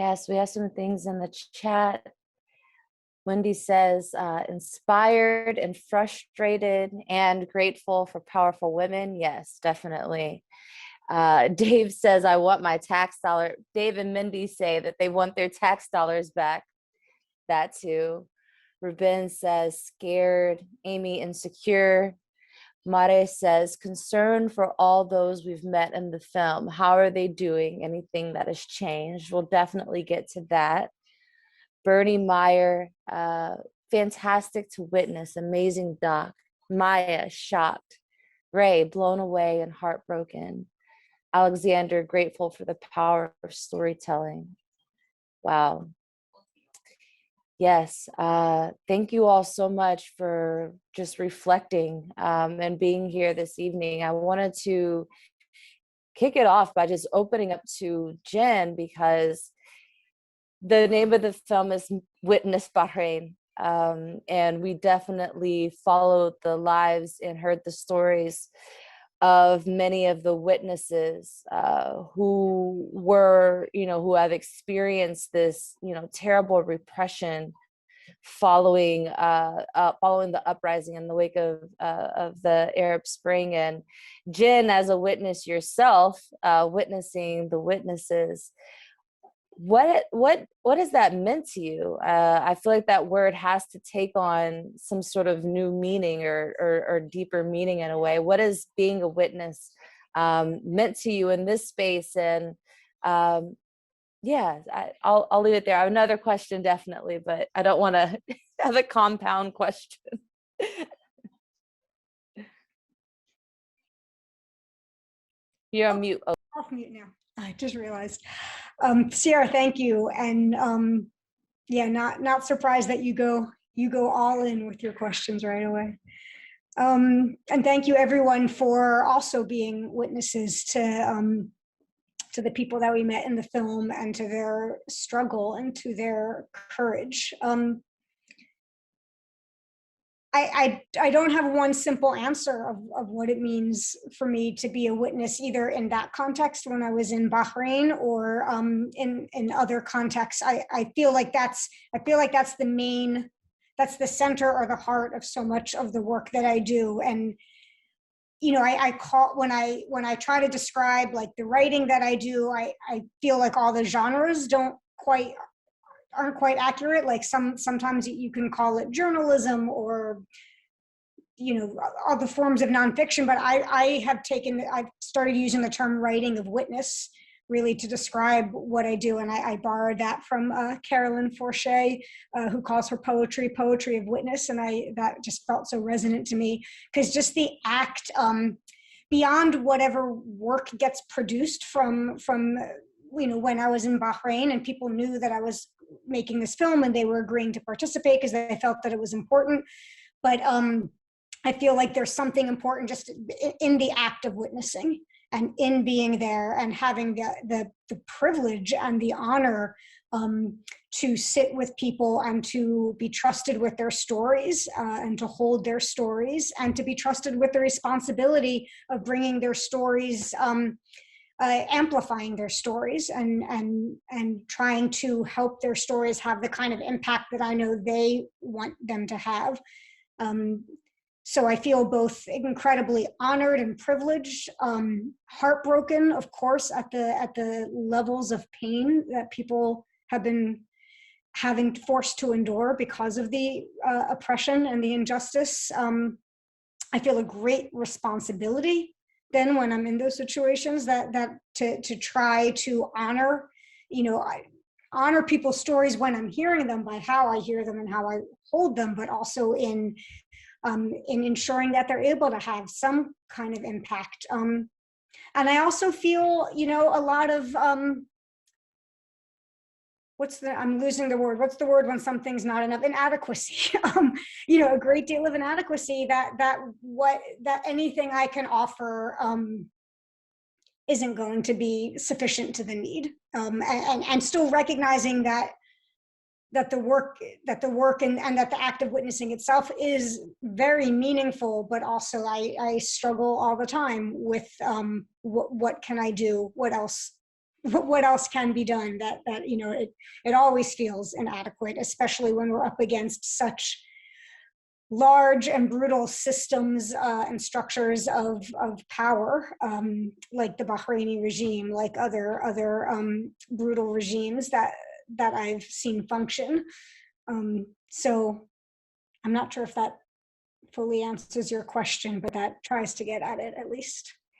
Yes, we have some things in the chat. Wendy says, inspired and frustrated and grateful for powerful women. Yes, definitely. Dave says, I want my tax dollar. Dave and Mindy say that they want their tax dollars back. That too. Ruben says, scared. Amy, insecure. Mare says, concern for all those we've met in the film. How are they doing? Anything that has changed? We'll definitely get to that. Bernie Meyer, fantastic to witness, amazing doc. Maya, shocked. Ray, blown away and heartbroken. Alexander, grateful for the power of storytelling. Wow. Yes, thank you all so much for just reflecting and being here this evening. I wanted to kick it off by just opening up to Jen, because the name of the film is Witness Bahrain. And we definitely followed the lives and heard the stories of many of the witnesses who were, who have experienced this, terrible repression following the uprising in the wake of the Arab Spring. And Jen, as a witness yourself, witnessing the witnesses, what has that meant to you? I feel like that word has to take on some sort of new meaning or deeper meaning in a way. What has being a witness meant to you in this space? And yeah, I'll leave it there. I have another question, definitely, but I don't want to have a compound question. You're on mute. Oh. Off mute now. I just realized. Sierra, thank you. And yeah, not surprised that you go all in with your questions right away. And thank you everyone for also being witnesses to the people that we met in the film and to their struggle and to their courage. I don't have one simple answer of what it means for me to be a witness, either in that context when I was in Bahrain or in other contexts. I feel like that's the center or the heart of so much of the work that I do. And I call when I try to describe like the writing that I do, I feel like all the genres aren't quite accurate. Like sometimes you can call it journalism or all the forms of nonfiction, but I've started using the term writing of witness really to describe what I do. And I borrowed that from Carolyn Forche, who calls her poetry of witness. And that just felt so resonant to me, because just the act, beyond whatever work gets produced from when I was in Bahrain and people knew that I was making this film and they were agreeing to participate because they felt that it was important. But I feel like there's something important just in the act of witnessing and in being there and having the privilege and the honor to sit with people and to be trusted with their stories and to hold their stories and to be trusted with the responsibility of bringing their stories, amplifying their stories and trying to help their stories have the kind of impact that I know they want them to have. So I feel both incredibly honored and privileged, heartbroken, of course, at the levels of pain that people have been having forced to endure because of the oppression and the injustice. I feel a great responsibility then when I'm in those situations that to try to honor, I honor people's stories when I'm hearing them by how I hear them and how I hold them, but also in ensuring that they're able to have some kind of impact. And I also feel, a lot of, I'm losing the word. What's the word when something's not enough? Inadequacy. A great deal of inadequacy that anything I can offer isn't going to be sufficient to the need. And still recognizing that the work and that the act of witnessing itself is very meaningful, but also I struggle all the time with what can I do? What else what else can be done, that it always feels inadequate, especially when we're up against such large and brutal systems and structures of power, like the Bahraini regime, like other brutal regimes that I've seen function. So I'm not sure if that fully answers your question, but that tries to get at it at least.